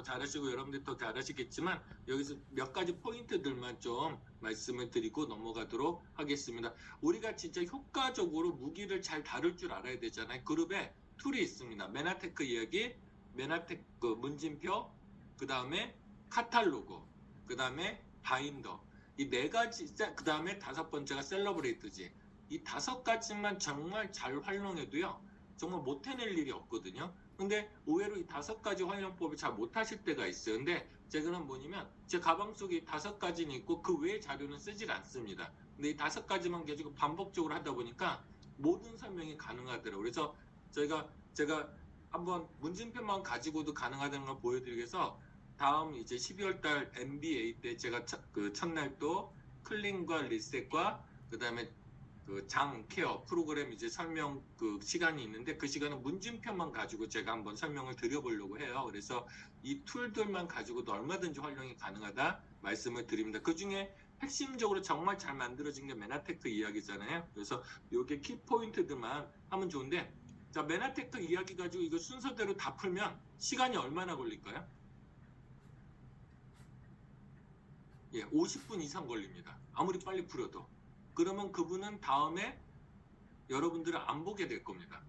잘하시고 여러분들 더 잘하시겠지만 여기서 몇 가지 포인트들만 좀 말씀을 드리고 넘어가도록 하겠습니다. 우리가 진짜 효과적으로 무기를 잘 다룰 줄 알아야 되잖아요. 그룹에 툴이 있습니다. 메나테크 이야기, 메나테크 문진표, 그 다음에 카탈로그, 그 다음에 바인더. 이 네 가지, 그 다음에 다섯 번째가 셀러브레이트지. 이 다섯 가지만 정말 잘 활용해도요, 정말 못 해낼 일이 없거든요. 근데 의외로 이 다섯 가지 활용법을 잘 못하실 때가 있어요. 근데 제가는 뭐냐면 제 가방 속에 이 다섯 가지는 있고 그 외의 자료는 쓰질 않습니다. 근데 이 다섯 가지만 계속 반복적으로 하다 보니까 모든 설명이 가능하더라고요. 그래서 제가 한번 문진표만 가지고도 가능하다는 걸 보여드리기 위해서 다음 이제 12월 달 MBA 때 제가 그 첫날 또 클린과 리셋과 그 다음에 그 장 케어 프로그램 이제 설명 그 시간이 있는데 그 시간은 문진표만 가지고 제가 한번 설명을 드려보려고 해요. 그래서 이 툴들만 가지고도 얼마든지 활용이 가능하다 말씀을 드립니다. 그 중에 핵심적으로 정말 잘 만들어진 게 메나테크 이야기잖아요. 그래서 요게 키포인트들만 하면 좋은데, 자, 메나테크 이야기 가지고 이거 순서대로 다 풀면 시간이 얼마나 걸릴까요? 예, 50분 이상 걸립니다. 아무리 빨리 풀어도. 그러면 그분은 다음에 여러분들은 안 보게 될 겁니다.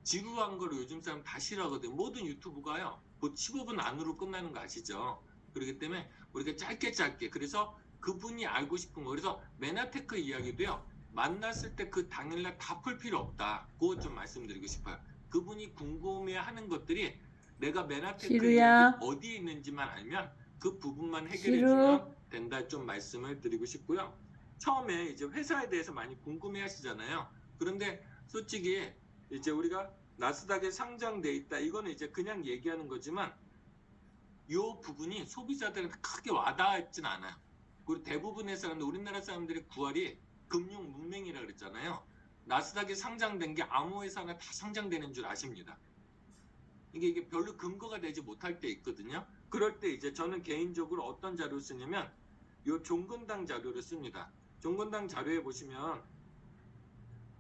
지루한 걸 요즘 사람 다 싫어하거든요. 모든 유튜브가요, 15분 안으로 끝나는 거 아시죠? 그렇기 때문에 우리가 짧게 그래서 그분이 알고 싶은 거, 그래서 메나테크 이야기도요, 만났을 때 그 당일날 다 풀 필요 없다. 그거 좀 말씀드리고 싶어요. 그분이 궁금해하는 것들이 내가 메나테크 이야기 어디에 있는지만 알면 그 부분만 해결해주면 된다, 좀 말씀을 드리고 싶고요. 처음에 이제 회사에 대해서 많이 궁금해 하시잖아요. 그런데 솔직히 이제 우리가 나스닥에 상장돼 있다, 이거는 이제 그냥 얘기하는 거지만 이 부분이 소비자들한테 크게 와닿진 않아요. 그리고 대부분의 사람들, 우리나라 사람들의 구할이 금융 문맹이라 그랬잖아요. 나스닥에 상장된 게 아무 회사나 다 상장되는 줄 아십니다. 이게 별로 근거가 되지 못할 때 있거든요. 그럴 때 이제 저는 개인적으로 어떤 자료를 쓰냐면 이 종근당 자료를 씁니다. 종근당 자료에 보시면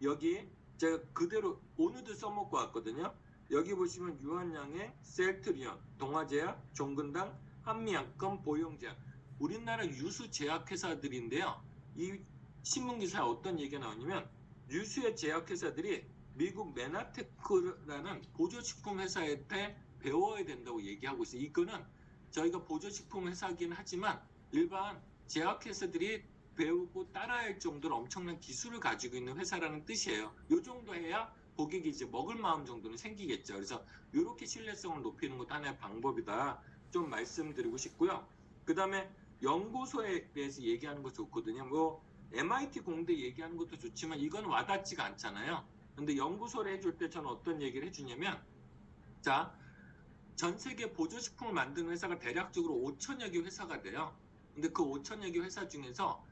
여기 제가 그대로 오늘도 써먹고 왔거든요. 여기 보시면 유한양의 셀트리온, 동아제약, 종근당, 한미약품, 보용제약, 우리나라 유수 제약회사들인데요. 이 신문기사에 어떤 얘기가 나오냐면 유수의 제약회사들이 미국 메나테크라는 보조식품 회사한테 배워야 된다고 얘기하고 있어요. 이거는 저희가 보조식품 회사긴 하지만 일반 제약회사들이 배우고 따라할 정도로 엄청난 기술을 가지고 있는 회사라는 뜻이에요. 이 정도 해야 고객이 이제 먹을 마음 정도는 생기겠죠. 그래서 이렇게 신뢰성을 높이는 것도 하나의 방법이다, 좀 말씀드리고 싶고요. 그 다음에 연구소에 대해서 얘기하는 거 좋거든요. 뭐 MIT 공대 얘기하는 것도 좋지만 이건 와닿지가 않잖아요. 근데 연구소를 해줄 때 저는 어떤 얘기를 해주냐면, 자, 전 세계 보조식품을 만드는 회사가 대략적으로 5천여 개 회사가 돼요. 근데 그 5천여 개 회사 중에서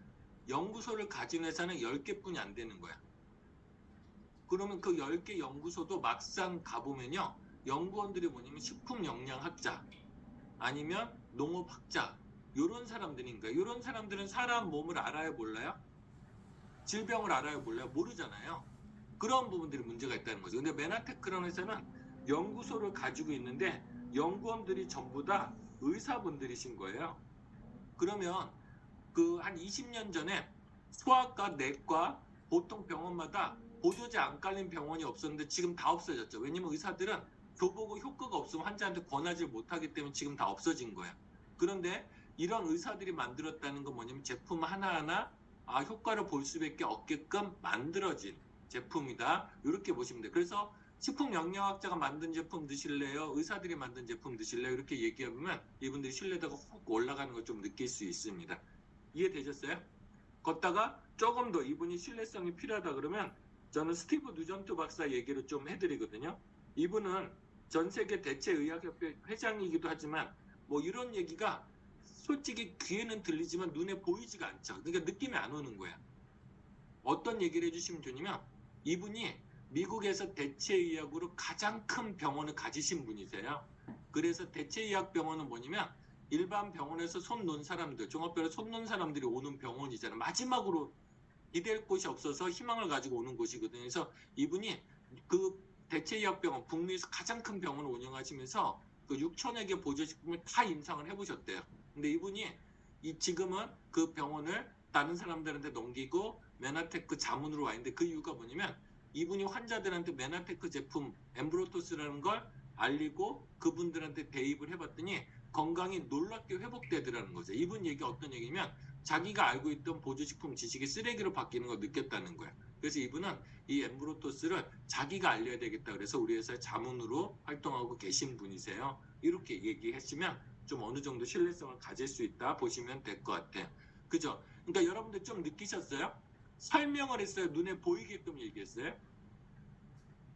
연구소를 가진 회사는 10개뿐이 안 되는 거야. 그러면 그 10개 연구소도 막상 가보면요, 연구원들이 뭐냐면 식품영양학자 아니면 농업학자, 이런 사람들인 거예요. 이런 사람들은 사람 몸을 알아요, 몰라요? 질병을 알아요, 몰라요? 모르잖아요. 그런 부분들이 문제가 있다는 거죠. 근데 메나테크라는 회사는 연구소를 가지고 있는데 연구원들이 전부 다 의사분들이신 거예요. 그러면 그 한 20년 전에 소아과, 내과, 보통 병원마다 보조제 안 깔린 병원이 없었는데 지금 다 없어졌죠. 왜냐면 의사들은 교보고 효과가 없으면 환자한테 권하지 못하기 때문에 지금 다 없어진 거예요. 그런데 이런 의사들이 만들었다는 건 뭐냐면 제품 하나하나 효과를 볼 수밖에 없게끔 만들어진 제품이다, 이렇게 보시면 돼요. 그래서 식품영양학자가 만든 제품 드실래요? 의사들이 만든 제품 드실래요? 이렇게 얘기하면 이분들이 신뢰도가 훅 올라가는 걸 좀 느낄 수 있습니다. 이해되셨어요? 걷다가 조금 더 이분이 신뢰성이 필요하다 그러면 저는 스티브 누전트 박사 얘기를 좀 해드리거든요. 이분은 전 세계 대체의학협회 회장이기도 하지만 뭐 이런 얘기가 솔직히 귀에는 들리지만 눈에 보이지가 않죠. 그러니까 느낌이 안 오는 거야. 어떤 얘기를 해주시면 좋냐면 이분이 미국에서 대체의학으로 가장 큰 병원을 가지신 분이세요. 그래서 대체의학병원은 뭐냐면 일반 병원에서 손 놓은 사람들, 종합병원에 손 놓은 사람들이 오는 병원이잖아요. 마지막으로 기댈 곳이 없어서 희망을 가지고 오는 곳이거든요. 그래서 이분이 그 대체의학병원, 북미에서 가장 큰 병원을 운영하시면서 그 6천여 개 보조식품을 다 임상을 해보셨대요. 근데 이분이 지금은 그 병원을 다른 사람들한테 넘기고 메나테크 자문으로 와 있는데 그 이유가 뭐냐면 이분이 환자들한테 메나테크 제품 엠브로토스라는 걸 알리고 그분들한테 대입을 해봤더니 건강이 놀랍게 회복되더라는 거죠. 이분 얘기가 어떤 얘기냐면 자기가 알고 있던 보조식품 지식이 쓰레기로 바뀌는 걸 느꼈다는 거예요. 그래서 이분은 이 엠브로토스를 자기가 알려야 되겠다 그래서 우리 회사의 자문으로 활동하고 계신 분이세요. 이렇게 얘기했으면 좀 어느 정도 신뢰성을 가질 수 있다 보시면 될 것 같아요. 그죠? 그러니까 여러분들 좀 느끼셨어요? 설명을 했어요? 눈에 보이게끔 얘기했어요?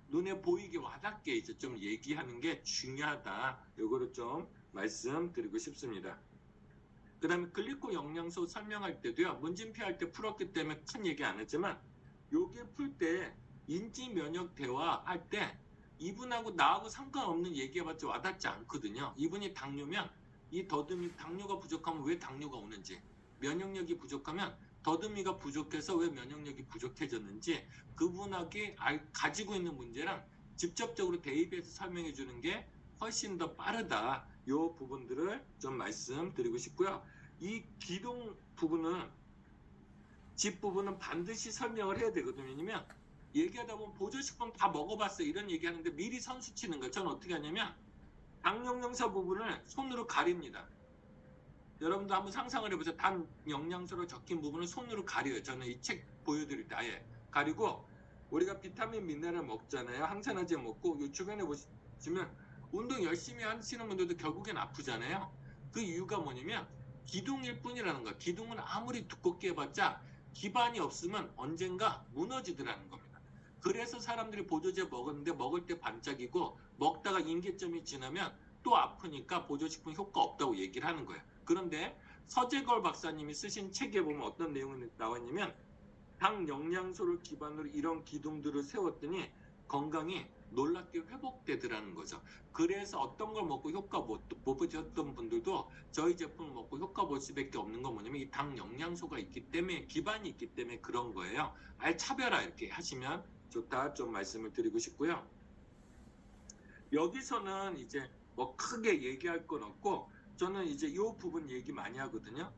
눈에 보이게 와닿게 이제 좀 얘기하는 게 중요하다. 요거를 좀 말씀드리고 싶습니다. 그 다음에 글리코 영양소 설명할 때도요. 문진표 할 때 풀었기 때문에 큰 얘기 안 했지만 요게 풀 때 인지 면역 대화 할 때 이분하고 나하고 상관없는 얘기해봤자 와닿지 않거든요. 이분이 당뇨면 이 더듬이 당뇨가 부족하면 왜 당뇨가 오는지 면역력이 부족하면 더듬이가 부족해서 왜 면역력이 부족해졌는지 그분에게 가지고 있는 문제랑 직접적으로 대입해서 설명해 주는 게 훨씬 더 빠르다. 이 부분들을 좀 말씀드리고 싶고요. 이 기동 부분은 집 부분은 반드시 설명을 해야 되거든요. 왜냐면 얘기하다 보면 보조식품 다 먹어봤어요. 이런 얘기하는데 미리 선수 치는 거예요. 저는 어떻게 하냐면 당 영양소 부분을 손으로 가립니다. 여러분도 한번 상상을 해보세요. 단 영양소로 적힌 부분을 손으로 가려요. 저는 이 책 보여드릴 때 아예 가리고 우리가 비타민 미네랄 먹잖아요. 항산화제 먹고 이 주변에 보시면 운동 열심히 하시는 분들도 결국엔 아프잖아요. 그 이유가 뭐냐면 기둥일 뿐이라는 거야. 기둥은 아무리 두껍게 해봤자 기반이 없으면 언젠가 무너지더라는 겁니다. 그래서 사람들이 보조제 먹었는데 먹을 때 반짝이고 먹다가 임계점이 지나면 또 아프니까 보조식품 효과 없다고 얘기를 하는 거예요. 그런데 서재걸 박사님이 쓰신 책에 보면 어떤 내용이 나왔냐면 당 영양소를 기반으로 이런 기둥들을 세웠더니 건강이 놀랍게 회복되더라는 거죠. 그래서 어떤 걸 먹고 효과 못 보셨던 분들도 저희 제품을 먹고 효과 볼 수밖에 없는 건 뭐냐면 이 당 영양소가 있기 때문에 기반이 있기 때문에 그런 거예요. 아예 차별화 이렇게 하시면 좋다 좀 말씀을 드리고 싶고요. 여기서는 이제 뭐 크게 얘기할 건 없고 저는 이제 이 부분 얘기 많이 하거든요.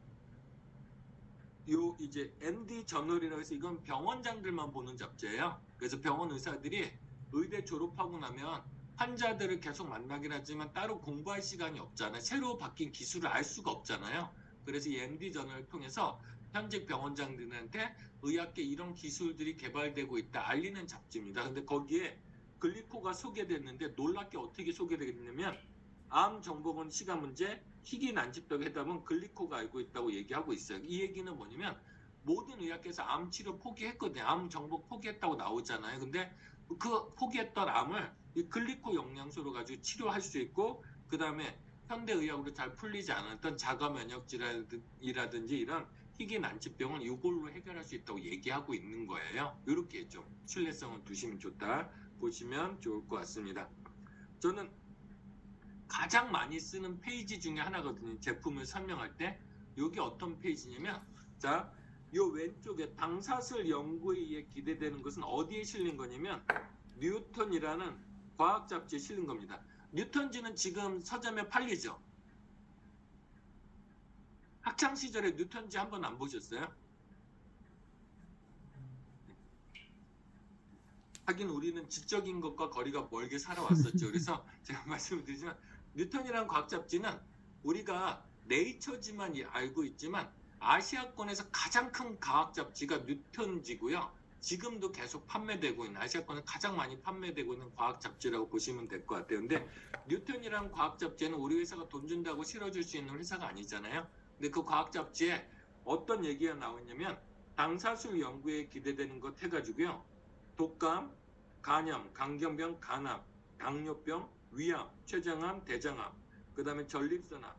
요 이제 MD 저널이라고 해서 이건 병원장들만 보는 잡지예요. 그래서 병원 의사들이 의대 졸업하고 나면 환자들을 계속 만나긴 하지만 따로 공부할 시간이 없잖아요. 새로 바뀐 기술을 알 수가 없잖아요. 그래서 이 MD 저널을 통해서 현직 병원장들한테 의학계 이런 기술들이 개발되고 있다 알리는 잡지입니다. 근데 거기에 글리코가 소개됐는데 놀랍게 어떻게 소개되겠냐면 암정보건 시간 문제, 희귀 난치병 해답은 글리코가 알고 있다고 얘기하고 있어요. 이 얘기는 뭐냐면 모든 의학계에서 암 치료 포기했거든요. 암 정보 포기했다고 나오잖아요. 근데 그 포기했던 암을 이 글리코 영양소로 가지고 치료할 수 있고 그 다음에 현대의학으로 잘 풀리지 않았던 자가면역질이라든지 이런 희귀 난치병은 이걸로 해결할 수 있다고 얘기하고 있는 거예요. 이렇게 좀 신뢰성을 두시면 좋다 보시면 좋을 것 같습니다. 저는 가장 많이 쓰는 페이지 중에 하나거든요. 제품을 설명할 때. 이게 어떤 페이지냐면 자, 요 왼쪽에 당사슬 연구에 의해 기대되는 것은 어디에 실린 거냐면 뉴턴이라는 과학 잡지에 실린 겁니다. 뉴턴지는 지금 서점에 팔리죠. 학창 시절에 뉴턴지 한번 안 보셨어요? 하긴 우리는 지적인 것과 거리가 멀게 살아왔었죠. 그래서 제가 말씀을 드리지만 뉴턴이라는 과학 잡지는 우리가 네이처지만 알고 있지만 아시아권에서 가장 큰 과학 잡지가 뉴턴지고요. 지금도 계속 판매되고 있는 아시아권에서 가장 많이 판매되고 있는 과학 잡지라고 보시면 될 것 같아요. 근데 뉴턴이라는 과학 잡지는 우리 회사가 돈 준다고 실어줄 수 있는 회사가 아니잖아요. 근데 그 과학 잡지에 어떤 얘기가 나오냐면 당사술 연구에 기대되는 것 해가지고요. 독감, 간염, 강경병, 간암, 당뇨병, 위암, 췌장암, 대장암, 그 다음에 전립선암,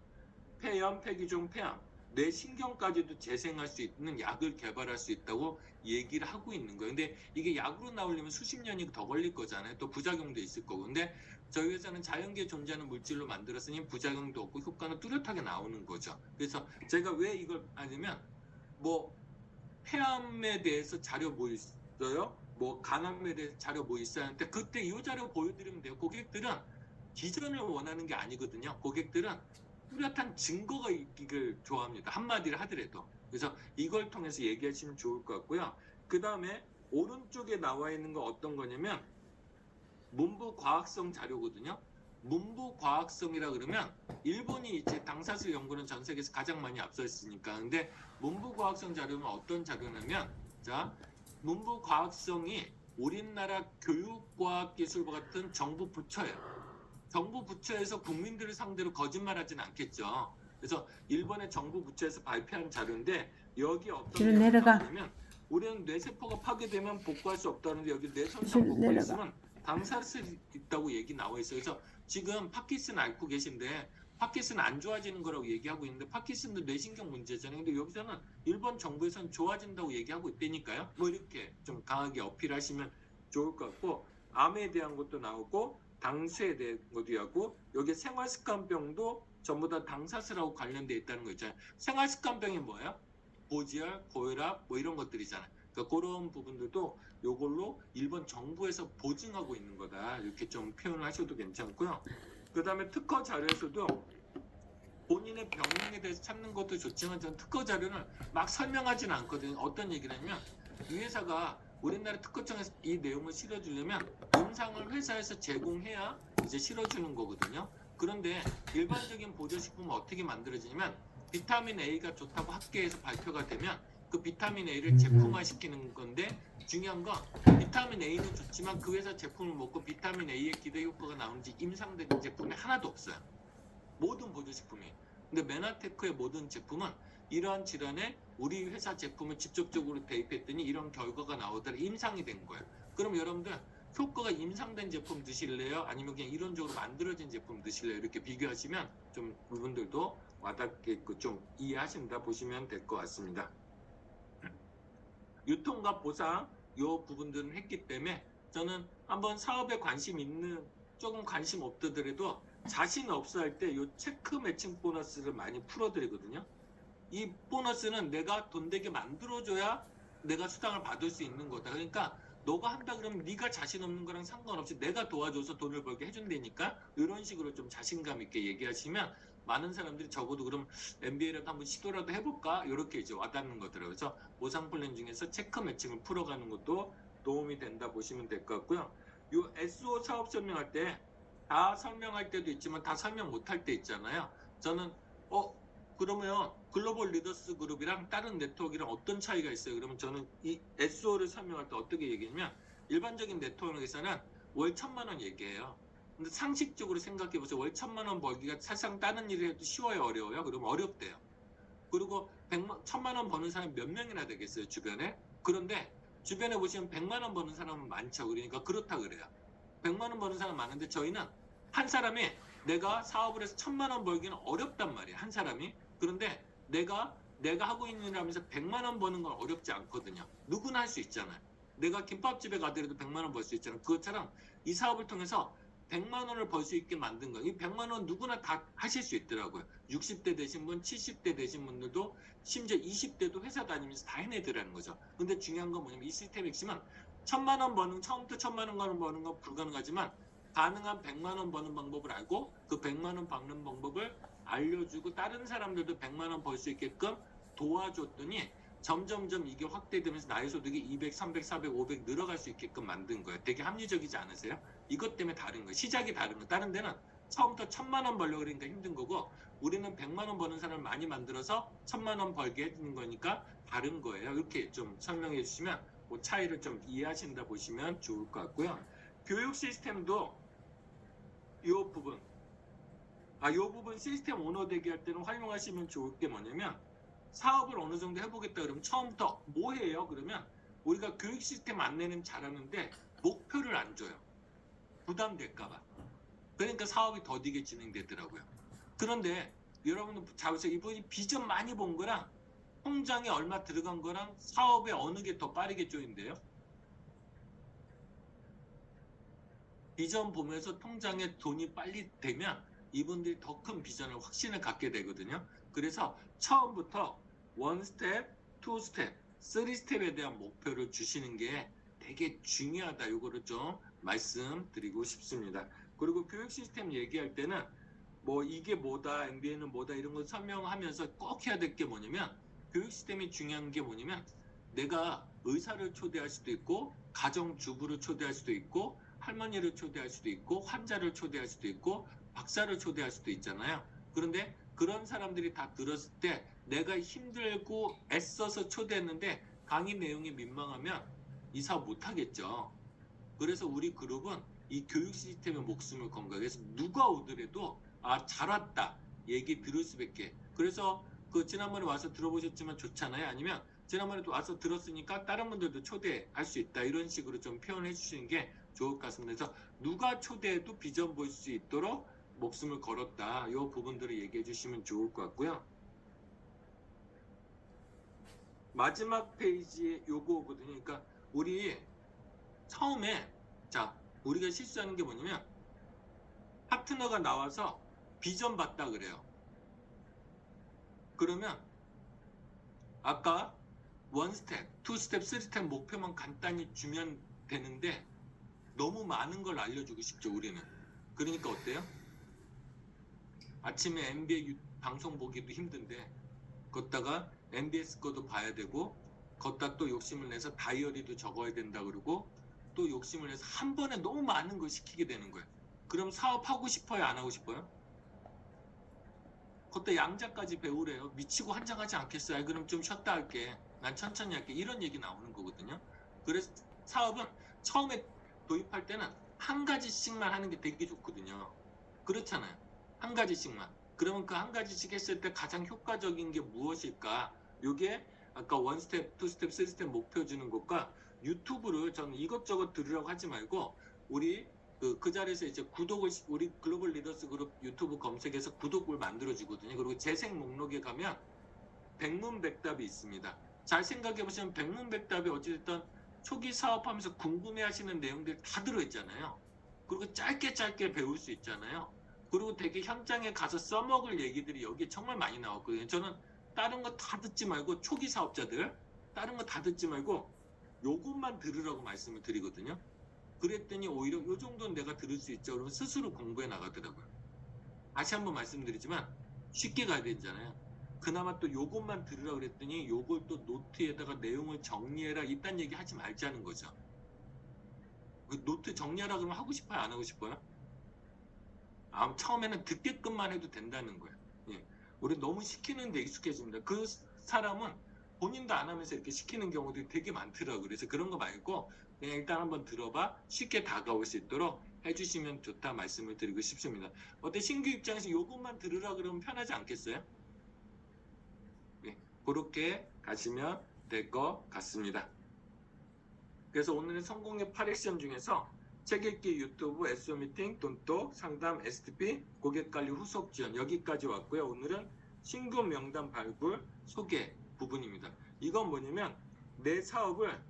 폐염, 폐기종, 폐암, 뇌신경까지도 재생할 수 있는 약을 개발할 수 있다고 얘기를 하고 있는 거예요. 근데 이게 약으로 나오려면 수십 년이 더 걸릴 거잖아요. 또 부작용도 있을 거고. 근데 저희 회사는 자연계에 존재하는 물질로 만들었으니 부작용도 없고 효과는 뚜렷하게 나오는 거죠. 그래서 제가 왜 이걸 하냐면 뭐 폐암에 대해서 자료 뭐 있어요? 뭐 간암에 대해서 자료 뭐 있어야 하는데 그때 이 자료 보여드리면 돼요. 고객들은 비전을 원하는 게 아니거든요. 고객들은 뚜렷한 증거가 있기를 좋아합니다. 한마디를 하더라도. 그래서 이걸 통해서 얘기하시면 좋을 것 같고요. 그 다음에 오른쪽에 나와 있는 거 어떤 거냐면 문부 과학성 자료거든요. 문부 과학성이라 그러면 일본이 이제 당사슬 연구는 전 세계에서 가장 많이 앞서 있으니까. 근데 문부 과학성 자료는 어떤 자료냐면, 자, 문부 과학성이 우리나라 교육과학기술부 같은 정부 부처예요. 정부 부처에서 국민들을 상대로 거짓말하지는 않겠죠. 그래서 일본의 정부 부처에서 발표한 자료인데 여기 어떤 뒤로 내용이 내려가. 나오냐면 우리는 뇌세포가 파괴되면 복구할 수 없다는데 여기 뒤로 뇌손상 내려가. 복구했으면 당사슬 있다고 얘기 나와 있어요. 그래서 지금 파킨슨 앓고 계신데 파킨슨 안 좋아지는 거라고 얘기하고 있는데 파킨슨도 뇌신경 문제잖아요. 근데 여기서는 일본 정부에서는 좋아진다고 얘기하고 있다니까요. 뭐 이렇게 좀 강하게 어필하시면 좋을 것 같고 암에 대한 것도 나오고 당수에 대한 것도 하고 여기 생활습관병도 전부 다 당사슬하고 관련돼 있다는 거 있잖아요. 생활습관병이 뭐예요? 고지혈, 고혈압 뭐 이런 것들이잖아요. 그러니까 그런 부분들도 요걸로 일본 정부에서 보증하고 있는 거다. 이렇게 좀 표현을 하셔도 괜찮고요. 그 다음에 특허 자료에서도 본인의 병명에 대해서 찾는 것도 좋지만 전 특허 자료는 막 설명하지는 않거든요. 어떤 얘기냐면 이 회사가 우리나라 특허청에서 이 내용을 실어주려면 임상을 회사에서 제공해야 이제 실어주는 거거든요. 그런데 일반적인 보조식품은 어떻게 만들어지냐면 비타민 A가 좋다고 학계에서 발표가 되면 그 비타민 A를 제품화시키는 건데 중요한 건 비타민 A는 좋지만 그 회사 제품을 먹고 비타민 A의 기대 효과가 나오는지 임상된 제품이 하나도 없어요. 모든 보조식품이. 근데 메나테크의 모든 제품은 이러한 질환에 우리 회사 제품을 직접적으로 대입했더니 이런 결과가 나오더라 임상이 된 거예요. 그럼 여러분들 효과가 임상된 제품 드실래요? 아니면 그냥 이론적으로 만들어진 제품 드실래요? 이렇게 비교하시면 좀 그분들도 와닿게끔 좀 이해하신다 보시면 될 것 같습니다. 유통과 보상 이 부분들은 했기 때문에 저는 한번 사업에 관심 있는 조금 관심 없더라도 자신 없어 할 때 이 체크 매칭 보너스를 많이 풀어드리거든요. 이 보너스는 내가 돈 되게 만들어줘야 내가 수당을 받을 수 있는 거다. 그러니까 너가 한다 그러면 네가 자신 없는 거랑 상관없이 내가 도와줘서 돈을 벌게 해준다니까 이런 식으로 좀 자신감 있게 얘기하시면 많은 사람들이 적어도 그럼 MBA라도 한번 시도라도 해볼까 이렇게 이제 와닿는 거더라고요. 그래서 보상 플랜 중에서 체크 매칭을 풀어가는 것도 도움이 된다 보시면 될 것 같고요. 이 SO 사업 설명할 때 다 설명할 때도 있지만 다 설명 못할 때 있잖아요. 저는 그러면 글로벌 리더스 그룹이랑 다른 네트워크랑 어떤 차이가 있어요? 그러면 저는 이 SO를 설명할 때 어떻게 얘기하냐면 일반적인 네트워크에서는 월 1,000만 원 얘기해요. 근데 상식적으로 생각해 보세요. 월 1,000만 원 벌기가 사실상 다른 일을 해도 쉬워요, 어려워요? 그러면 어렵대요. 그리고 1,000만 원 버는 사람이 몇 명이나 되겠어요, 주변에? 그런데 주변에 보시면 100만 원 버는 사람은 많죠. 그러니까 그렇다 그래요. 100만 원 버는 사람 많은데 저희는 한 사람이 내가 사업을 해서 1,000만 원 벌기는 어렵단 말이에요. 한 사람이. 그런데 내가 하고 있는 일 하면서 100만 원 버는 건 어렵지 않거든요. 누구나 할 수 있잖아요. 내가 김밥집에 가더라도 100만 원 벌 수 있잖아요. 그것처럼 이 사업을 통해서 100만 원을 벌 수 있게 만든 거예요. 이 100만 원 누구나 다 하실 수 있더라고요. 60대 되신 분, 70대 되신 분들도 심지어 20대도 회사 다니면서 다 해내더라는 거죠. 근데 중요한 건 뭐냐면 이 시스템의 핵심은 1,000만 원 버는 처음부터 1,000만 원 버는 건 불가능하지만 가능한 100만 원 버는 방법을 알고 그 100만 원 버는 방법을 알려주고 다른 사람들도 100만 원 벌 수 있게끔 도와줬더니 점점점 이게 확대되면서 나의 소득이 200, 300, 400, 500 늘어갈 수 있게끔 만든 거예요. 되게 합리적이지 않으세요? 이것 때문에 다른 거예요. 시작이 다른 거예요. 다른 데는 처음부터 1,000만 원 벌려고 그러니까 힘든 거고 우리는 100만 원 버는 사람을 많이 만들어서 1,000만 원 벌게 해주는 거니까 다른 거예요. 이렇게 좀 설명해 주시면 그 차이를 좀 이해하신다 보시면 좋을 것 같고요. 교육 시스템도 이 부분 이 부분 시스템 오너 되기 할 때는 활용하시면 좋을 게 뭐냐면 사업을 어느 정도 해보겠다 그러면 처음부터 뭐 해요? 그러면 우리가 교육 시스템 안내는 잘하는데 목표를 안 줘요. 부담될까봐. 그러니까 사업이 더디게 진행되더라고요. 그런데 여러분은 자 보세요. 이분이 비전 많이 본 거랑 통장에 얼마 들어간 거랑 사업에 어느 게 더 빠르게 쪼인대요? 비전 보면서 통장에 돈이 빨리 되면 이분들이 더 큰 비전을 확신을 갖게 되거든요. 그래서 처음부터 1스텝, 2스텝, 3스텝에 대한 목표를 주시는 게 되게 중요하다. 이거를 좀 말씀드리고 싶습니다. 그리고 교육 시스템 얘기할 때는 뭐 이게 뭐다, MBA는 뭐다 이런 거 설명하면서 꼭 해야 될 게 뭐냐면 교육 시스템이 중요한 게 뭐냐면 내가 의사를 초대할 수도 있고 가정주부를 초대할 수도 있고 할머니를 초대할 수도 있고 환자를 초대할 수도 있고 박사를 초대할 수도 있잖아요. 그런데 그런 사람들이 다 들었을 때 내가 힘들고 애써서 초대했는데 강의 내용이 민망하면 이 사업 못하겠죠. 그래서 우리 그룹은 이 교육 시스템에 목숨을 건 거예요. 그래서 누가 오더라도 잘 왔다 얘기 들을 수밖에. 그래서 그 지난번에 와서 들어보셨지만 좋잖아요. 아니면 지난번에 또 와서 들었으니까 다른 분들도 초대할 수 있다 이런 식으로 좀 표현해 주시는 게 좋을 것 같습니다. 그래서 누가 초대해도 비전 볼 수 있도록 목숨을 걸었다. 이 부분들을 얘기해 주시면 좋을 것 같고요. 마지막 페이지에 요거거든요. 그러니까 우리 처음에 우리가 실수하는 게 뭐냐면 파트너가 나와서 비전 봤다 그래요. 그러면 아까 1스텝, 2스텝, 3스텝 목표만 간단히 주면 되는데 너무 많은 걸 알려주고 싶죠, 우리는. 그러니까 어때요? 아침에 MBA 방송 보기도 힘든데 걷다가 MBS 거도 봐야 되고 걷다 또 욕심을 내서 다이어리도 적어야 된다 그러고 또 욕심을 내서 한 번에 너무 많은 걸 시키게 되는 거예요. 그럼 사업하고 싶어요? 안 하고 싶어요? 그때 양자까지 배우래요. 미치고 환장하지 않겠어요? 그럼 좀 쉬었다 할게. 난 천천히 할게. 이런 얘기 나오는 거거든요. 그래서 사업은 처음에 도입할 때는 한 가지씩만 하는 게 되게 좋거든요. 그렇잖아요. 한 가지씩만. 그러면 그 한 가지씩 했을 때 가장 효과적인 게 무엇일까? 요게 아까 1스텝, 2스텝, 3스텝 목표 주는 것과 유튜브를 저는 이것저것 들으라고 하지 말고 우리 그 자리에서 이제 구독을 우리 글로벌 리더스 그룹 유튜브 검색해서 구독을 만들어 주거든요. 그리고 재생 목록에 가면 백문백답이 있습니다. 잘 생각해 보시면 백문백답이 어찌됐든 초기 사업하면서 궁금해하시는 내용들 다 들어있잖아요. 그리고 짧게 배울 수 있잖아요. 그리고 되게 현장에 가서 써먹을 얘기들이 여기에 정말 많이 나왔거든요. 저는 다른 거 다 듣지 말고 초기 사업자들 다른 거 다 듣지 말고 요것만 들으라고 말씀을 드리거든요. 그랬더니 오히려 요 정도는 내가 들을 수 있죠. 그러면 스스로 공부해 나가더라고요. 다시 한번 말씀드리지만 쉽게 가야 되잖아요. 그나마 또 요것만 들으라 그랬더니 요걸 또 노트에다가 내용을 정리해라 이딴 얘기 하지 말자는 거죠. 노트 정리하라 그러면 하고 싶어요? 안 하고 싶어요? 처음에는 듣게끔만 해도 된다는 거예요. 예. 우리 너무 시키는 데 익숙해집니다. 그 사람은 본인도 안 하면서 이렇게 시키는 경우들이 되게 많더라고요. 그래서 그런 거 말고 그냥 일단 한번 들어봐 쉽게 다가올 수 있도록 해주시면 좋다 말씀을 드리고 싶습니다. 어때 신규 입장에서 요것만 들으라 그러면 편하지 않겠어요? 네, 그렇게 가시면 될 것 같습니다. 그래서 오늘은 성공의 8액션 중에서 책 읽기 유튜브, SO 미팅, 돈또, 상담, STP, 고객관리 후속 지원 여기까지 왔고요. 오늘은 신규 명단 발굴 소개 부분입니다. 이건 뭐냐면 내 사업을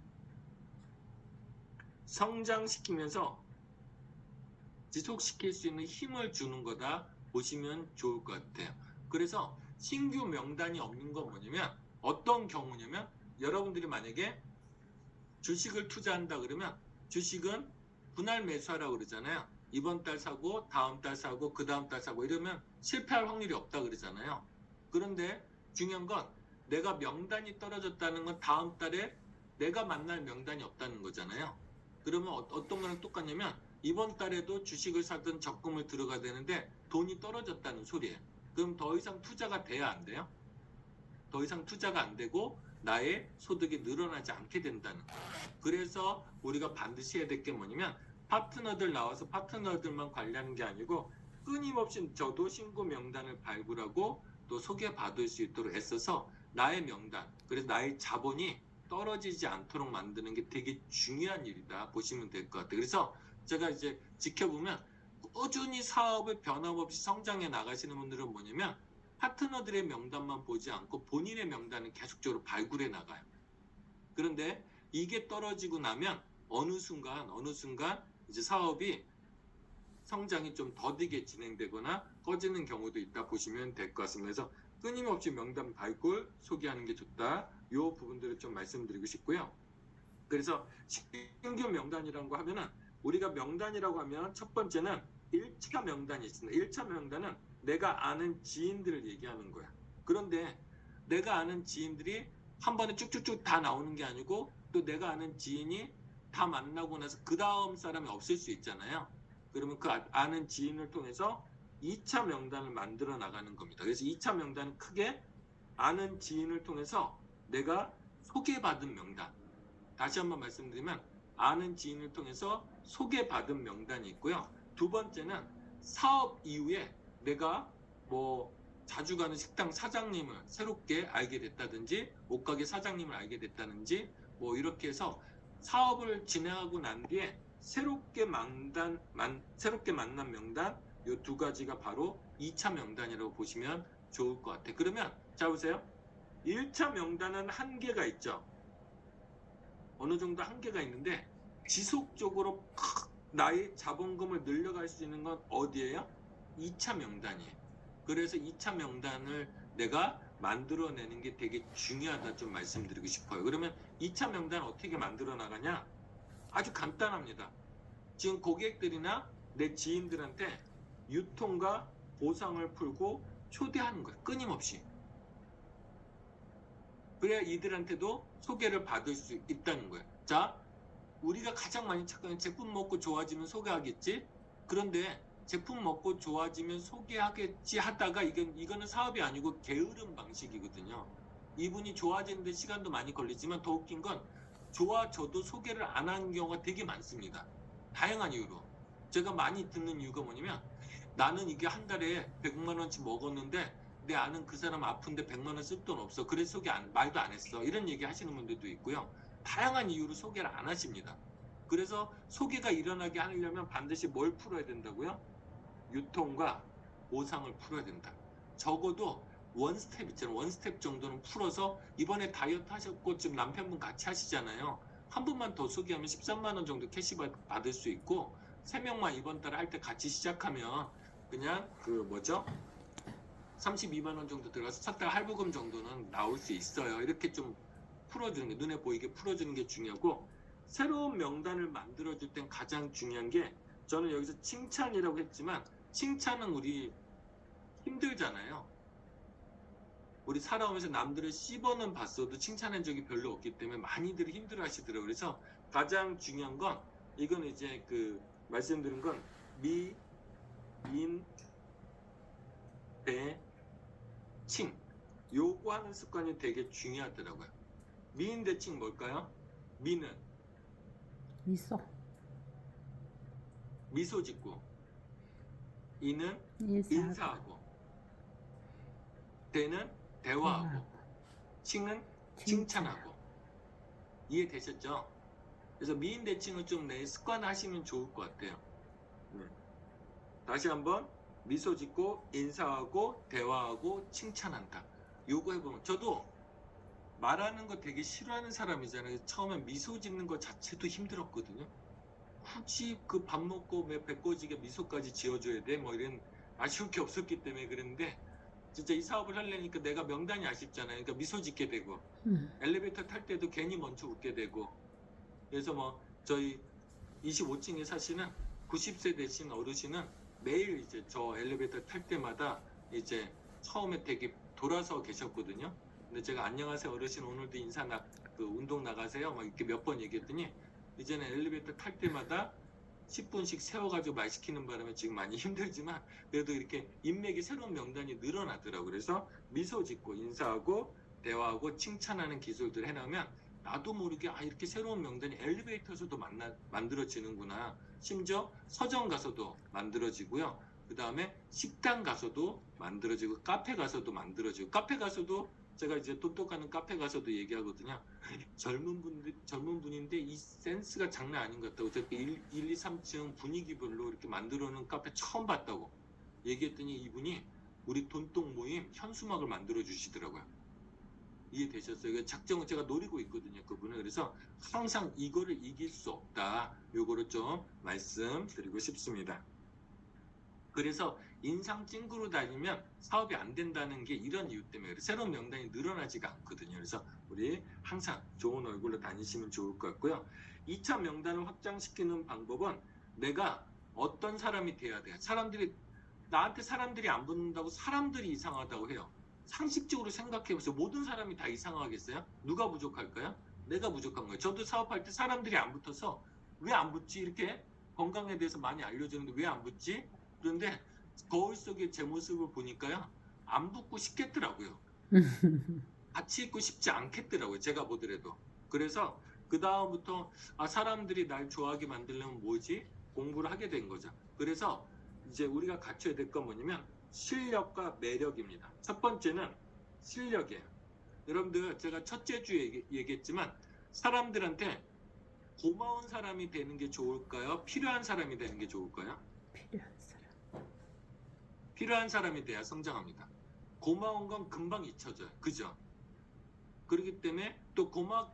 성장시키면서 지속시킬 수 있는 힘을 주는 거다 보시면 좋을 것 같아요. 그래서 신규 명단이 없는 건 뭐냐면 어떤 경우냐면 여러분들이 만약에 주식을 투자한다 그러면 주식은 분할 매수하라고 그러잖아요. 이번 달 사고 다음 달 사고 그 다음 달 사고 이러면 실패할 확률이 없다 그러잖아요. 그런데 중요한 건 내가 명단이 떨어졌다는 건 다음 달에 내가 만날 명단이 없다는 거잖아요. 그러면 어떤 거랑 똑같냐면 이번 달에도 주식을 사든 적금을 들어가야 되는데 돈이 떨어졌다는 소리예요. 그럼 더 이상 투자가 돼야 안 돼요? 더 이상 투자가 안 되고 나의 소득이 늘어나지 않게 된다는 거예요. 그래서 우리가 반드시 해야 될 게 뭐냐면 파트너들 나와서 파트너들만 관리하는 게 아니고 끊임없이 저도 신고 명단을 발굴하고 또 소개받을 수 있도록 애써서 나의 명단, 그래서 나의 자본이 떨어지지 않도록 만드는 게 되게 중요한 일이다 보시면 될 것 같아요. 그래서 제가 이제 지켜보면 꾸준히 사업을 변함없이 성장해 나가시는 분들은 뭐냐면 파트너들의 명단만 보지 않고 본인의 명단을 계속적으로 발굴해 나가요. 그런데 이게 떨어지고 나면 어느 순간 이제 사업이 성장이 좀 더디게 진행되거나 꺼지는 경우도 있다 보시면 될 것 같습니다. 그래서 끊임없이 명단 발굴 소개하는 게 좋다. 이 부분들을 좀 말씀드리고 싶고요. 그래서 신규 명단이라는 거 하면은 우리가 명단이라고 하면 첫 번째는 1차 명단이 있습니다. 1차 명단은 내가 아는 지인들을 얘기하는 거야. 그런데 내가 아는 지인들이 한 번에 쭉쭉쭉 다 나오는 게 아니고 또 내가 아는 지인이 다 만나고 나서 그 다음 사람이 없을 수 있잖아요. 그러면 그 아는 지인을 통해서 2차 명단을 만들어 나가는 겁니다. 그래서 2차 명단은 크게 아는 지인을 통해서 내가 소개받은 명단. 다시 한번 말씀드리면 아는 지인을 통해서 소개받은 명단이 있고요. 두 번째는 사업 이후에 내가 뭐 자주 가는 식당 사장님을 새롭게 알게 됐다든지 옷가게 사장님을 알게 됐다든지 뭐 이렇게 해서 사업을 진행하고 난 뒤에 새롭게 만난 명단 이 두 가지가 바로 2차 명단이라고 보시면 좋을 것 같아요. 그러면 자 보세요. 1차 명단은 한계가 있죠. 어느 정도 한계가 있는데 지속적으로 나의 자본금을 늘려갈 수 있는 건 어디예요? 2차 명단이에요. 그래서 2차 명단을 내가 만들어내는 게 되게 중요하다 좀 말씀드리고 싶어요. 그러면 2차 명단 어떻게 만들어 나가냐? 아주 간단합니다. 지금 고객들이나 내 지인들한테 유통과 보상을 풀고 초대하는 거예요. 끊임없이. 그래야 이들한테도 소개를 받을 수 있다는 거예요. 자, 우리가 가장 많이 착각하는 제품 먹고 좋아지면 소개하겠지? 그런데 제품 먹고 좋아지면 소개하겠지 하다가 이거는 사업이 아니고 게으른 방식이거든요. 이분이 좋아지는데 시간도 많이 걸리지만 더 웃긴 건 좋아져도 소개를 안 하는 경우가 되게 많습니다. 다양한 이유로. 제가 많이 듣는 이유가 뭐냐면 나는 이게 한 달에 100만 원치 먹었는데 내 아는 그 사람 아픈데 100만 원 쓸 돈 없어. 그래서 말도 안 했어. 이런 얘기 하시는 분들도 있고요. 다양한 이유로 소개를 안 하십니다. 그래서 소개가 일어나게 하려면 반드시 뭘 풀어야 된다고요? 유통과 보상을 풀어야 된다. 적어도 원스텝 있잖아요. 원스텝 정도는 풀어서 이번에 다이어트 하셨고 지금 남편분 같이 하시잖아요. 한 분만 더 소개하면 13만 원 정도 캐시 받을 수 있고 3명만 이번 달에 할 때 같이 시작하면 그냥 32만 원 정도 들어가서 첫 달 할부금 정도는 나올 수 있어요. 이렇게 좀 풀어주는 게 눈에 보이게 풀어주는 게 중요하고 새로운 명단을 만들어줄 땐 가장 중요한 게 저는 여기서 칭찬이라고 했지만 칭찬은 우리 힘들잖아요. 우리 살아오면서 남들을 씹어는 봤어도 칭찬한 적이 별로 없기 때문에 많이들 힘들어 하시더라고요. 그래서 가장 중요한 건 이건 이제 말씀드린 건 미, 인, 대, 칭 요거 하는 습관이 되게 중요하더라고요. 미인 대칭 뭘까요? 미는 미소 짓고 인은 인사하고 대는 대화하고 칭은 칭찬하고 이해되셨죠? 그래서 미인 대칭을 좀 내 습관하시면 좋을 것 같아요. 다시 한번 미소 짓고 인사하고 대화하고 칭찬한다. 요거 해보면 저도 말하는 거 되게 싫어하는 사람이잖아요. 처음에 미소 짓는 거 자체도 힘들었거든요. 굳이 그 밥 먹고 배 꺼지게 미소까지 지어줘야 돼? 뭐 이런 아쉬울 게 없었기 때문에 그랬는데 진짜 이 사업을 하려니까 내가 명단이 아쉽잖아요. 그러니까 미소 짓게 되고 엘리베이터 탈 때도 괜히 먼저 웃게 되고 그래서 뭐 저희 25층에 사시는 90세 되신 어르신은 매일 이제 저 엘리베이터 탈 때마다 이제 처음에 되게 돌아서 계셨거든요. 근데 제가 안녕하세요 어르신 오늘도 운동 나가세요 막 이렇게 몇 번 얘기했더니 이제는 엘리베이터 탈 때마다 10분씩 세워가지고 말 시키는 바람에 지금 많이 힘들지만 그래도 이렇게 인맥이 새로운 명단이 늘어나더라고요. 그래서 미소 짓고 인사하고 대화하고 칭찬하는 기술들 해놓으면 나도 모르게 이렇게 새로운 명단이 엘리베이터에서도 만들어지는구나. 심지어 서점 가서도 만들어지고요. 그 다음에 식당 가서도 만들어지고 카페 가서도 만들어지고 카페 가서도 제가 이제 똑똑하는 카페 가서도 얘기하거든요. 젊은 분인데 이 센스가 장난 아닌 것 같다고. 저렇게 1, 2, 3층 분위기별로 이렇게 만들어놓은 카페 처음 봤다고 얘기했더니 이분이 우리 돈독 모임 현수막을 만들어 주시더라고요. 이해되셨어요? 작정을 제가 노리고 있거든요, 그분은. 그래서 항상 이거를 이길 수 없다. 요거를 좀 말씀드리고 싶습니다. 그래서 인상 찡그로 다니면 사업이 안 된다는 게 이런 이유 때문에 새로운 명단이 늘어나지가 않거든요. 그래서 우리 항상 좋은 얼굴로 다니시면 좋을 것 같고요. 2차 명단을 확장시키는 방법은 내가 어떤 사람이 돼야 돼. 나한테 사람들이 안 붙는다고 사람들이 이상하다고 해요. 상식적으로 생각해보세요. 모든 사람이 다 이상하겠어요? 누가 부족할까요? 내가 부족한 거예요. 저도 사업할 때 사람들이 안 붙어서 왜 안 붙지? 이렇게 건강에 대해서 많이 알려주는데 왜 안 붙지? 그런데 거울 속에 제 모습을 보니까요. 안 붙고 싶겠더라고요. 같이 있고 싶지 않겠더라고요. 제가 보더라도. 그래서 그 다음부터 사람들이 날 좋아하게 만들려면 뭐지? 공부를 하게 된 거죠. 그래서 이제 우리가 갖춰야 될 건 뭐냐면 실력과 매력입니다. 첫 번째는 실력이에요. 여러분들 제가 첫째 주에 얘기했지만 사람들한테 고마운 사람이 되는 게 좋을까요? 필요한 사람이 되는 게 좋을까요? 필요한 사람. 필요한 사람이 돼야 성장합니다. 고마운 건 금방 잊혀져요. 그죠? 그렇기 때문에 또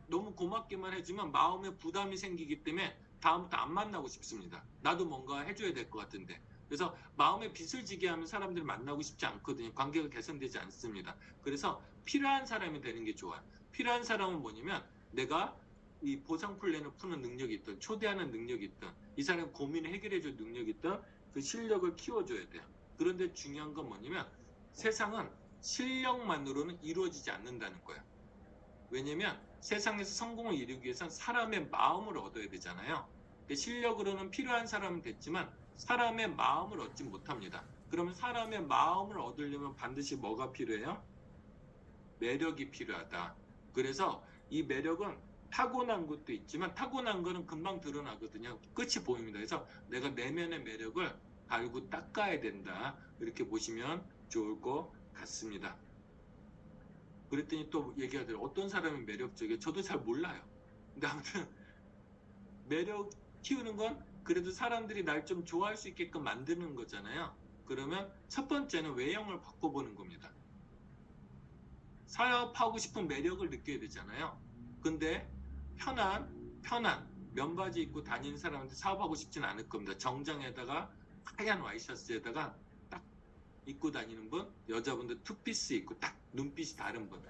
너무 고맙게만 해주면 마음에 부담이 생기기 때문에 다음부터 안 만나고 싶습니다. 나도 뭔가 해줘야 될 것 같은데. 그래서 마음에 빚을 지게 하면 사람들을 만나고 싶지 않거든요. 관계가 개선되지 않습니다. 그래서 필요한 사람이 되는 게 좋아요. 필요한 사람은 뭐냐면 내가 이 보상 플랜을 푸는 능력이 있든 초대하는 능력이 있든 이 사람 고민을 해결해 줄 능력이 있든 그 실력을 키워줘야 돼요. 그런데 중요한 건 뭐냐면 세상은 실력만으로는 이루어지지 않는다는 거예요. 왜냐면 세상에서 성공을 이루기 위해선 사람의 마음을 얻어야 되잖아요. 실력으로는 필요한 사람은 됐지만 사람의 마음을 얻지 못합니다. 그러면 사람의 마음을 얻으려면 반드시 뭐가 필요해요? 매력이 필요하다. 그래서 이 매력은 타고난 것도 있지만 타고난 거는 금방 드러나거든요. 끝이 보입니다. 그래서 내가 내면의 매력을 갈고 닦아야 된다. 이렇게 보시면 좋을 것 같습니다. 그랬더니 또 얘기하더라고요. 어떤 사람이 매력적이에요? 저도 잘 몰라요. 근데 아무튼 매력 키우는 건 그래도 사람들이 날 좀 좋아할 수 있게끔 만드는 거잖아요. 그러면 첫 번째는 외형을 바꿔보는 겁니다. 사업하고 싶은 매력을 느껴야 되잖아요. 근데 편한 면바지 입고 다니는 사람한테 사업하고 싶지는 않을 겁니다. 정장에다가 하얀 와이셔츠에다가 딱 입고 다니는 분, 여자분들 투피스 입고 딱 눈빛이 다른 분,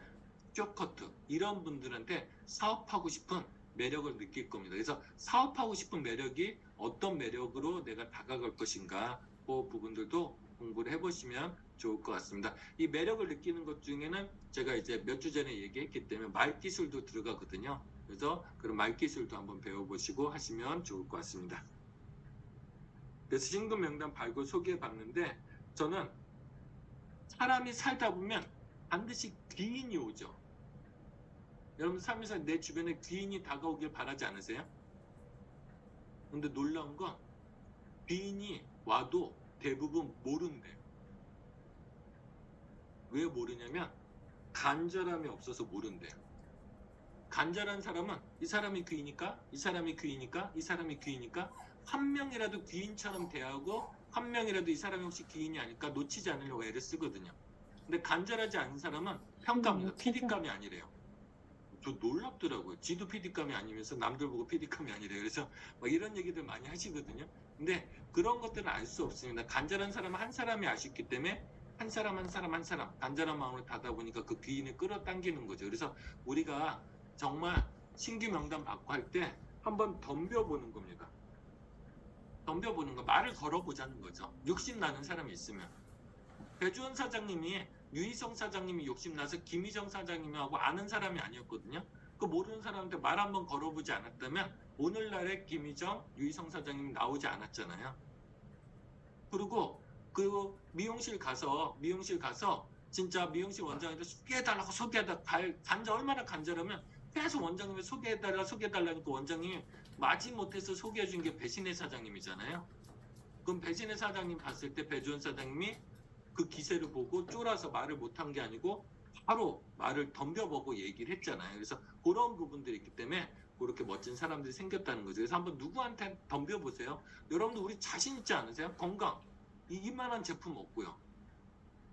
쇼커트 이런 분들한테 사업하고 싶은 매력을 느낄 겁니다. 그래서 사업하고 싶은 매력이 어떤 매력으로 내가 다가갈 것인가 그 부분들도 공부를 해보시면 좋을 것 같습니다. 이 매력을 느끼는 것 중에는 제가 이제 몇 주 전에 얘기했기 때문에 말기술도 들어가거든요. 그래서 그런 말기술도 한번 배워보시고 하시면 좋을 것 같습니다. 그래서 신금 명단 발굴 소개해 봤는데 저는 사람이 살다 보면 반드시 귀인이 오죠. 여러분 삶에서 내 주변에 귀인이 다가오길 바라지 않으세요? 근데 놀라운 건 귀인이 와도 대부분 모른대요. 왜 모르냐면 간절함이 없어서 모른대요. 간절한 사람은 이 사람이 귀이니까 이 사람이 귀이니까 이 사람이 귀이니까 한 명이라도 귀인처럼 대하고 한 명이라도 이 사람이 혹시 귀인이 아닐까 놓치지 않으려고 애를 쓰거든요. 근데 간절하지 않은 사람은 평가합니다. PD감이 아니래요. 저 놀랍더라고요. 지도 PD감이 아니면서 남들 보고 PD감이 아니래요. 그래서 막 이런 얘기들 많이 하시거든요. 근데 그런 것들은 알 수 없습니다. 간절한 사람은 한 사람이 아쉽기 때문에 한 사람 간절한 마음으로 닫아 보니까 그 귀인을 끌어당기는 거죠. 그래서 우리가 정말 신규 명단 받고 할 때 한번 덤벼보는 겁니다. 덤벼보는 거, 말을 걸어보자는 거죠. 욕심 나는 사람이 있으면. 배주원 사장님이 유희성 사장님이 욕심나서 김희정 사장님하고 아는 사람이 아니었거든요. 그 모르는 사람한테 말 한번 걸어보지 않았다면 오늘날의 김희정, 유희성 사장님 나오지 않았잖아요. 그리고 그 미용실 가서 진짜 미용실 원장한테 소개해달라고 간절 얼마나 간절하면 계속 원장님이 소개해달라니까 원장님이 마지못해서 소개해준 게 배신의 사장님이잖아요. 그럼 배신의 사장님 봤을 때 배주원 사장님이 그 기세를 보고 쫄아서 말을 못한 게 아니고 바로 말을 덤벼보고 얘기를 했잖아요. 그래서 그런 부분들이 있기 때문에 그렇게 멋진 사람들이 생겼다는 거죠. 그래서 한번 누구한테 덤벼보세요. 여러분들 우리 자신 있지 않으세요? 건강 이만한 제품 없고요.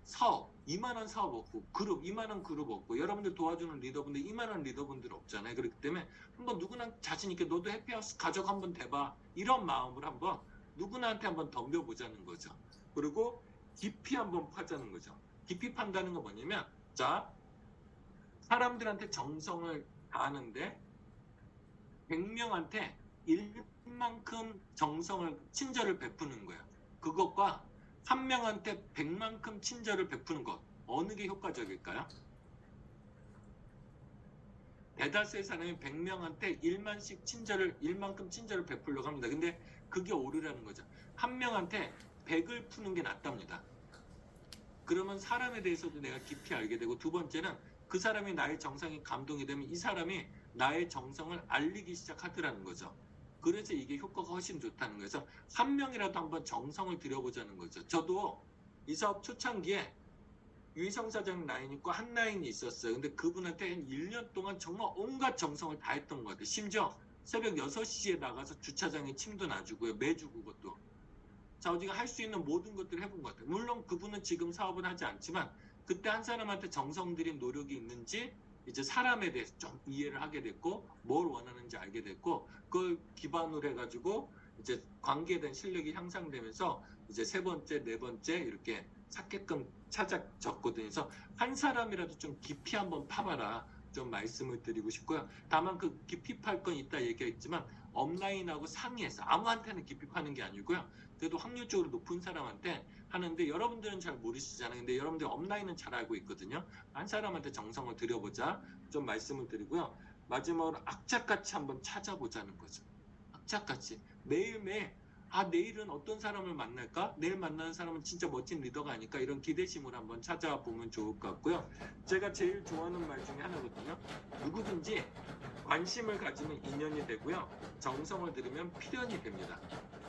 사업 이만한 사업 없고 그룹 이만한 그룹 없고 여러분들 도와주는 리더분들 이만한 리더분들 없잖아요. 그렇기 때문에 한번 누구나 자신 있게 너도 해피하우스 가족 한번 대봐 이런 마음으로 한번 누구나한테 한번 덤벼보자는 거죠. 그리고 깊이 한번 파자는 거죠. 깊이 판다는 건 뭐냐면 자 사람들한테 정성을 다하는데 100명한테 1만큼 정성을 친절을 베푸는 거야. 그것과 한 명한테 100만큼 친절을 베푸는 것 어느 게 효과적일까요? 대다수의 사람이 100명한테 1만큼 친절을 베풀려고 합니다. 근데 그게 오류라는 거죠. 한 명한테 100을 푸는 게 낫답니다. 그러면 사람에 대해서도 내가 깊이 알게 되고, 두 번째는 그 사람이 나의 정성에 감동이 되면 이 사람이 나의 정성을 알리기 시작하더라는 거죠. 그래서 이게 효과가 훨씬 좋다는 거예요. 그래서 한 명이라도 한번 정성을 들여보자는 거죠. 저도 이 사업 초창기에 유희성 사장 라인 있고 한 라인이 있었어요. 근데 그분한테 한 1년 동안 정말 온갖 정성을 다했던 것 같아요. 심지어 새벽 6시에 나가서 주차장에 침도 놔주고요. 매주 그것도. 자, 우리가 할 수 있는 모든 것들을 해본 것 같아요. 물론 그분은 지금 사업은 하지 않지만 그때 한 사람한테 정성 들인 노력이 있는지 이제 사람에 대해서 좀 이해를 하게 됐고, 뭘 원하는지 알게 됐고, 그걸 기반으로 해가지고 이제 관계에 대한 실력이 향상되면서 이제 세 번째, 네 번째 이렇게 찾게끔 찾아졌거든요. 그래서 한 사람이라도 좀 깊이 한번 파봐라, 좀 말씀을 드리고 싶고요. 다만 그 깊이 팔 건 이따 얘기했지만 업라인하고 상의해서 아무한테는 깊이 파는 게 아니고요. 그래도 확률적으로 높은 사람한테 하는데, 여러분들은 잘 모르시잖아요. 근데 여러분들 업라인은 잘 알고 있거든요. 한 사람한테 정성을 들여보자, 좀 말씀을 드리고요. 마지막으로 악착같이 한번 찾아보자는 거죠. 악착같이 매일매일, 내일은 어떤 사람을 만날까? 내일 만나는 사람은 진짜 멋진 리더가 아닐까? 이런 기대심으로 한번 찾아보면 좋을 것 같고요. 제가 제일 좋아하는 말 중에 하나거든요. 누구든지 관심을 가지면 인연이 되고요. 정성을 들이면 필연이 됩니다.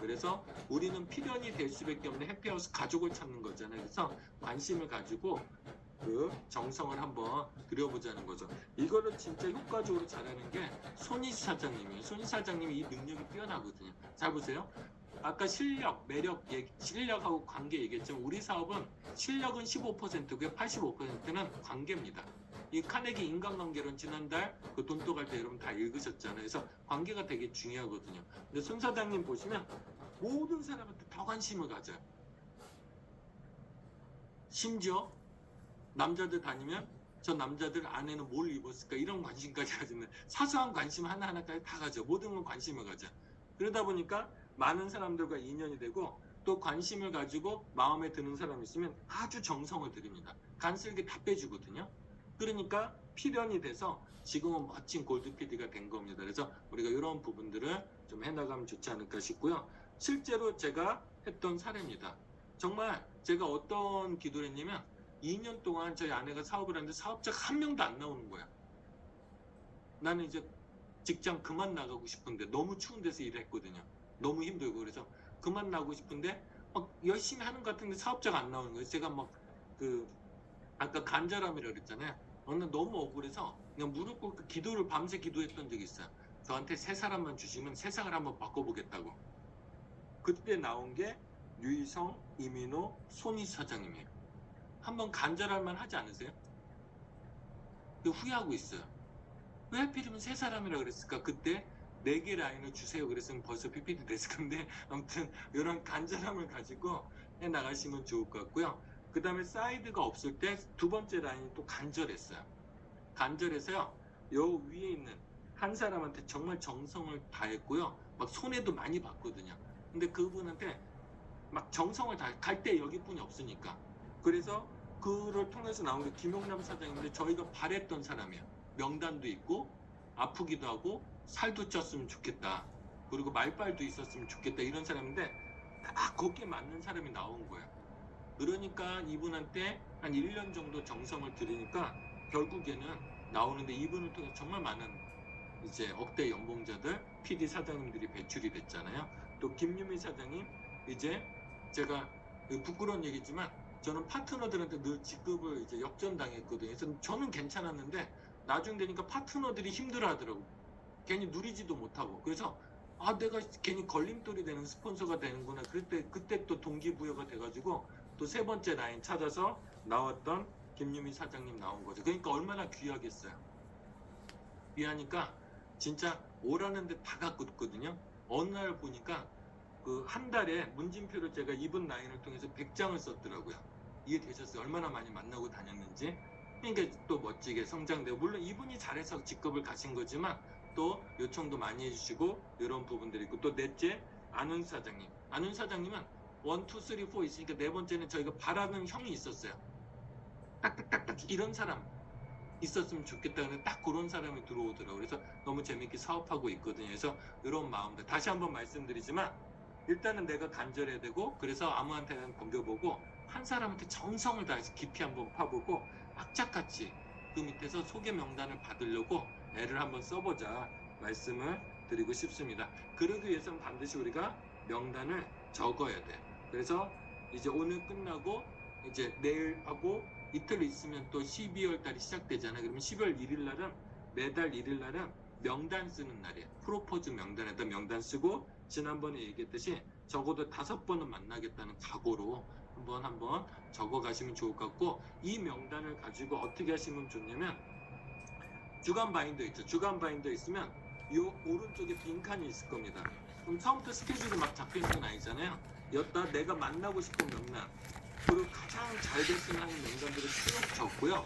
그래서 우리는 필연이 될 수밖에 없는 해피하우스 가족을 찾는 거잖아요. 그래서 관심을 가지고 그 정성을 한번 들여보자는 거죠. 이거를 진짜 효과적으로 잘하는 게 손희수 사장님이에요. 손희수 사장님이 이 능력이 뛰어나거든요. 잘 보세요. 아까 실력, 매력, 실력하고 관계 얘기했지만 우리 사업은 실력은 15%고요. 85%는 관계입니다. 이 카네기 인간관계론 지난달 그 돈또 갈 때 여러분 다 읽으셨잖아요. 그래서 관계가 되게 중요하거든요. 근데 손 사장님 보시면 모든 사람한테 다 관심을 가져요. 심지어 남자들 다니면 저 남자들 아내는 뭘 입었을까 이런 관심까지 가지는, 사소한 관심 하나하나까지 다 가져. 모든 건 관심을 가져. 그러다 보니까 많은 사람들과 인연이 되고, 또 관심을 가지고 마음에 드는 사람이 있으면 아주 정성을 들입니다. 간쓸게 다 빼주거든요. 그러니까 필연이 돼서 지금은 멋진 골드 PD가 된 겁니다. 그래서 우리가 이런 부분들을 좀 해나가면 좋지 않을까 싶고요. 실제로 제가 했던 사례입니다. 정말 제가 어떤 기도를 했냐면 2년 동안 저희 아내가 사업을 하는데 사업자가 한 명도 안 나오는 거야. 나는 이제 직장 그만 나가고 싶은데, 너무 추운 데서 일했거든요. 너무 힘들고. 그래서 그만 나가고 싶은데 막 열심히 하는 것 같은데 사업자가 안 나오는 거예요. 제가 막 아까 간절함이라고 그랬잖아요. 저는 너무 억울해서 그냥 무릎 꿇고 기도를 밤새 기도했던 적이 있어요. 저한테 세 사람만 주시면 세상을 한번 바꿔보겠다고. 그때 나온 게 유희성, 이민호, 손희수 사장님이에요. 한번 간절할만 하지 않으세요? 후회하고 있어요. 왜 하필이면 세 사람이라 그랬을까? 그때 4개 라인을 주세요 그랬으면 벌써 PPT 됐을 건데, 아무튼 이런 간절함을 가지고 해 나가시면 좋을 것 같고요. 그 다음에 사이드가 없을 때 두 번째 라인이 또 간절했어요. 간절해서요, 요 위에 있는 한 사람한테 정말 정성을 다했고요. 막 손해도 많이 봤거든요. 근데 그분한테 막 정성을 다, 갈 때 여기뿐이 없으니까. 그래서 그를 통해서 나온 게 김용남 사장인데, 저희가 바랬던 사람이에요. 명단도 있고 아프기도 하고 살도 쪘으면 좋겠다, 그리고 말빨도 있었으면 좋겠다, 이런 사람인데 딱 거기에 맞는 사람이 나온 거예요. 그러니까 이분한테 한 1년 정도 정성을 들이니까 결국에는 나오는데, 이분을 통해 정말 많은 이제 억대 연봉자들, PD 사장님들이 배출이 됐잖아요. 또 김유미 사장님, 이제 제가 부끄러운 얘기지만 저는 파트너들한테 늘 직급을 이제 역전당했거든요. 그래서 저는 괜찮았는데 나중 되니까 파트너들이 힘들어하더라고. 괜히 누리지도 못하고. 그래서 내가 괜히 걸림돌이 되는 스폰서가 되는구나. 그때 또 동기부여가 돼가지고 또 세 번째 라인 찾아서 나왔던 김유미 사장님 나온 거죠. 그러니까 얼마나 귀하겠어요. 귀하니까 진짜 오라는 데 다 갖고 있거든요. 어느 날 보니까 그 한 달에 문진표를 제가 이분 라인을 통해서 100장을 썼더라고요. 이해되셨어요? 얼마나 많이 만나고 다녔는지. 그러니까 또 멋지게 성장되고, 물론 이분이 잘해서 직급을 가신 거지만 또 요청도 많이 해주시고 이런 부분들이 있고, 또 넷째 안훈 사장님. 안훈 사장님은 1, 2, 3, 4 있으니까 네 번째는 저희가 바라는 형이 있었어요. 딱딱딱딱 이런 사람 있었으면 좋겠다는 딱 그런 사람이 들어오더라고요. 그래서 너무 재밌게 사업하고 있거든요. 그래서 이런 마음들 다시 한번 말씀드리지만, 일단은 내가 간절해야 되고, 그래서 아무한테는 덤벼보고 한 사람한테 정성을 다해서 깊이 한번 파보고 악착같이 그 밑에서 소개 명단을 받으려고 애를 한번 써보자 말씀을 드리고 싶습니다. 그러기 위해서는 반드시 우리가 명단을 적어야 돼. 그래서 이제 오늘 끝나고 이제 내일하고 이틀 있으면 또 12월 달이 시작되잖아요. 그러면 12월 1일 날은 매달 1일 날은 명단 쓰는 날이에요. 프로포즈 명단에다 명단 쓰고, 지난번에 얘기했듯이 적어도 5번은 만나겠다는 각오로 한번 적어 가시면 좋을 것 같고, 이 명단을 가지고 어떻게 하시면 좋냐면, 주간 바인더 있죠. 주간 바인더 있으면 이 오른쪽에 빈칸이 있을 겁니다. 그럼 처음부터 스케줄이 막 잡혀 있는 건 아니잖아요. 여기다 내가 만나고 싶은 명단, 그리고 가장 잘 됐으면 하는 명단들을 쭉 적고요.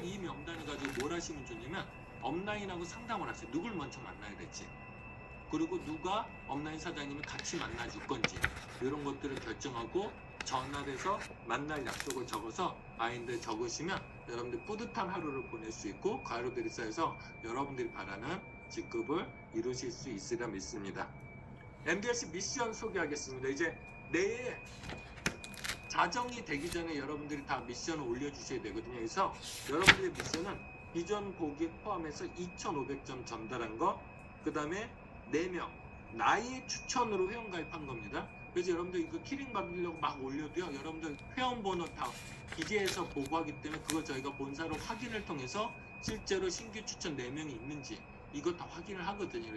이 명단을 가지고 뭘 하시면 좋냐면 업라인하고 상담을 하세요. 누굴 먼저 만나야 될지, 그리고 누가 업라인 사장님을 같이 만나줄 건지, 이런 것들을 결정하고 전화해서 만날 약속을 적어서 바인더에 적으시면 여러분들 뿌듯한 하루를 보낼 수 있고, 그 하루들이 쌓여서 여러분들이 바라는 직급을 이루실 수 있으리라 믿습니다. MDRC 미션 소개하겠습니다. 이제 내일 자정이 되기 전에 여러분들이 다 미션을 올려주셔야 되거든요. 그래서 여러분들의 미션은 비전 고객 포함해서 2,500점 전달한 거, 그 다음에 4명 나의 추천으로 회원 가입한 겁니다. 그래서 여러분들 이거 키링 받으려고 막 올려도요, 여러분들 회원 번호 다 기재해서 보고하기 때문에 그걸 저희가 본사로 확인을 통해서 실제로 신규 추천 4명이 있는지 이거 다 확인을 하거든요. 그래서